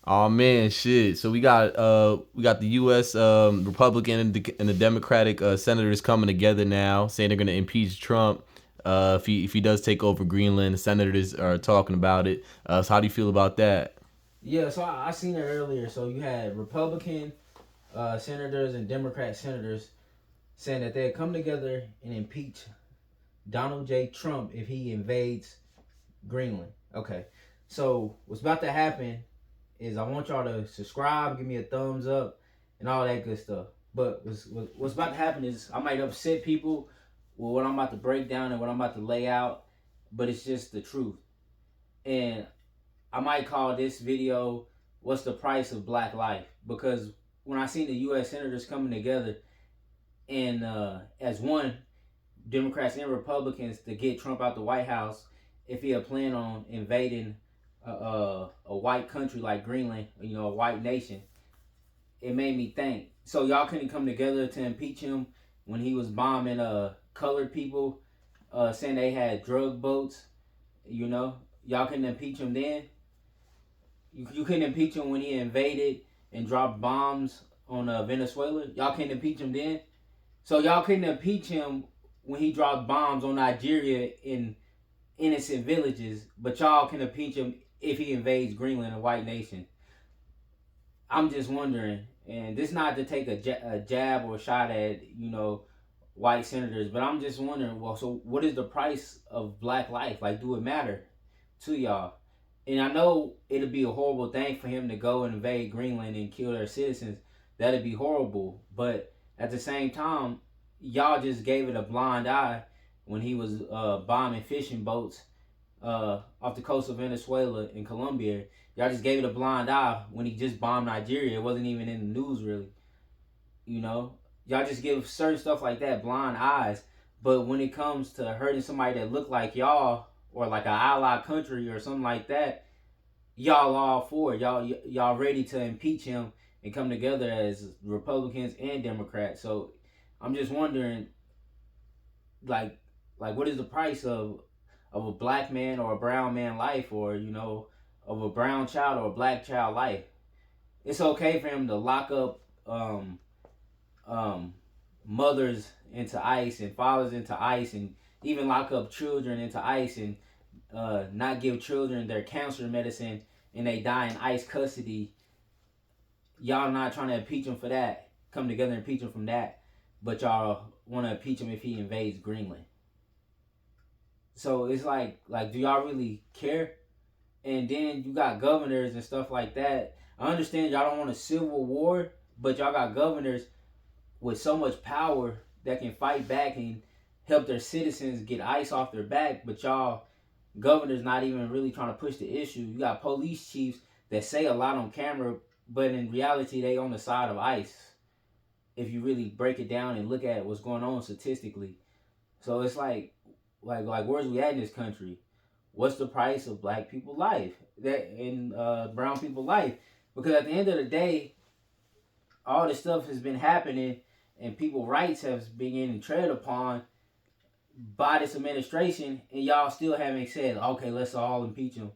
Oh man, shit. So we got the U.S. Republican and the Democratic senators coming together now, saying they're gonna impeach Trump if he does take over Greenland. The senators are talking about it. So how do you feel about that? Yeah, so I seen it earlier. So you had Republican senators and Democrat senators saying that they'd come together and impeach Donald J. Trump if he invades Greenland. Okay, so what's about to happen is I want y'all to subscribe, give me a thumbs up, and all that good stuff. But what's about to happen is I might upset people with what I'm about to break down and what I'm about to lay out, but it's just the truth. And I might call this video "What's the Price of Black Life?" because when I seen the U.S. senators coming together and as one, Democrats and Republicans to get Trump out the White House if he had planned on invading a white country like Greenland, a white nation. It made me think. So y'all couldn't come together to impeach him when he was bombing colored people, saying they had drug boats. You know, y'all couldn't impeach him then. You couldn't impeach him when he invaded and dropped bombs on Venezuela. Y'all couldn't impeach him then. So y'all couldn't impeach him when he dropped bombs on Nigeria in innocent villages, but y'all can impeach him if he invades Greenland, a white nation. I'm just wondering, and this not to take a jab or a shot at white senators, but I'm just wondering. Well, so what is the price of black life? Like, do it matter to y'all? And I know it'd be a horrible thing for him to go and invade Greenland and kill their citizens. That'd be horrible. But at the same time, y'all just gave it a blind eye when he was bombing fishing boats off the coast of Venezuela and Colombia. Y'all just gave it a blind eye when he just bombed Nigeria. It wasn't even in the news really. You know, y'all just give certain stuff like that blind eyes. But when it comes to hurting somebody that look like y'all or like an allied country or something like that, y'all all for it. Y'all ready to impeach him and come together as Republicans and Democrats. So I'm just wondering, like, what is the price of a black man or a brown man life, or of a brown child or a black child life? It's okay for him to lock up um, mothers into ice and fathers into ice, and even lock up children into ice and not give children their cancer medicine and they die in ICE custody. Y'all not trying to impeach him for that. Come together and impeach him from that, but y'all want to impeach him if he invades Greenland. So it's like, do y'all really care? And then you got governors and stuff like that. I understand y'all don't want a civil war, but y'all got governors with so much power that can fight back and help their citizens get ice off their back. But y'all governors not even really trying to push the issue. You got police chiefs that say a lot on camera, but in reality they on the side of ice. If you really break it down and look at what's going on statistically, so it's like where's we at in this country? What's the price of black people life that and brown people life? Because at the end of the day, all this stuff has been happening, and people rights have been getting tread upon by this administration, and y'all still haven't said, okay, let's all impeach him,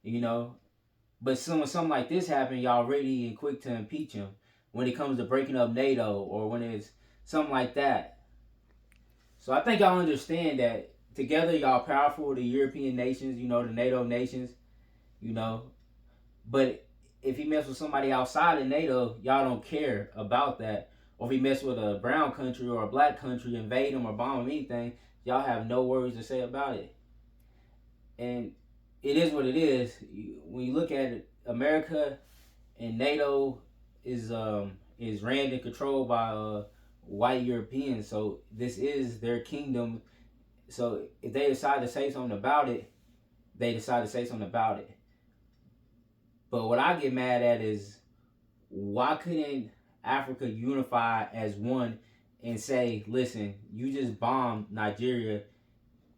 you know. But when something like this happen, y'all ready and quick to impeach him when it comes to breaking up NATO or when it's something like that. So I think y'all understand that together y'all powerful, the European nations, the NATO nations, you know. But if he mess with somebody outside of NATO, y'all don't care about that. Or if he mess with a brown country or a black country, invade him or bomb him, anything, y'all have no words to say about it. And it is what it is. When you look at it, America and NATO is ran and controlled by white Europeans. So this is their kingdom. So if they decide to say something about it, they decide to say something about it. But what I get mad at is why couldn't Africa unify as one and say, listen, you just bombed Nigeria,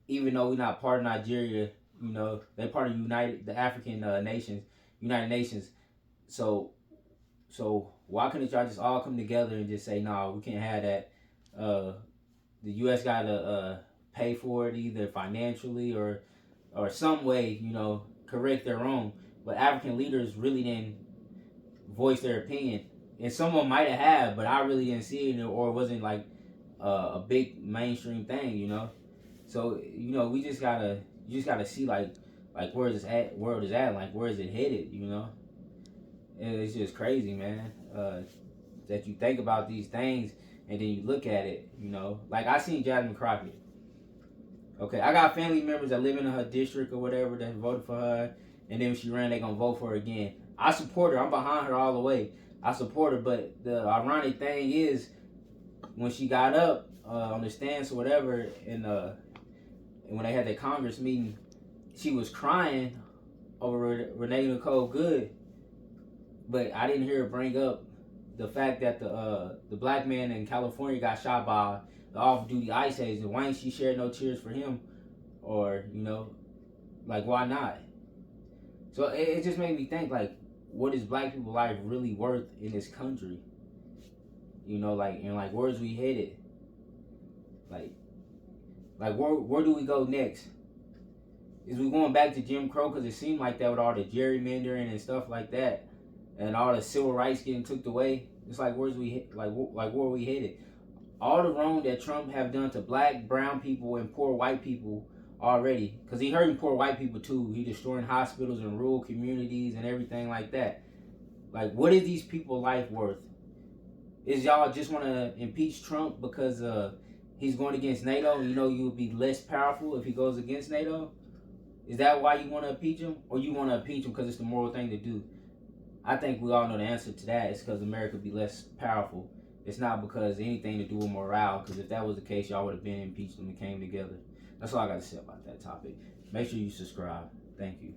even though we're not part of Nigeria. They're part of the African nations, United Nations. So why couldn't y'all just all come together and just say, no, we can't have that? Uh, the U.S. got to pay for it either financially or some way, correct their own. But African leaders really didn't. voice their opinion, and someone might have, but I really didn't see it, or it wasn't like a big mainstream thing, you know. So we just gotta you just gotta see like where is at world is at, like where is it headed, you know. And it's just crazy, man. That you think about these things and then you look at it, you know. Like I seen Jasmine Crockett. Okay, I got family members that live in her district or whatever that voted for her, and then when she ran, they gonna vote for her again. I support her. I'm behind her all the way. I support her, but the ironic thing is when she got up on the stands or whatever, and when they had their Congress meeting, she was crying over Renee Nicole Good, but I didn't hear her bring up the fact that the black man in California got shot by the off-duty ICE agent. Why ain't she shed no tears for him? Or like why not? So it just made me think like, what is black people life really worth in this country? Like where's we headed? Like where do we go next? Is we going back to Jim Crow? Because it seemed like that with all the gerrymandering and stuff like that, and all the civil rights getting took away. It's like where's we like where we headed? All the wrong that Trump have done to black, brown people, and poor white people already, because he hurting poor white people too. He destroying hospitals and rural communities and everything like that. Like, what is these people life worth? Is y'all just want to impeach Trump because he's going against NATO? You'll be less powerful if he goes against NATO. Is that why you want to impeach him, or you want to impeach him because it's the moral thing to do? I think we all know the answer to that. It's because America be less powerful. It's not because anything to do with morale, because if that was the case, y'all would have been impeached and we came together. That's all I got to say about that topic. Make sure you subscribe. Thank you.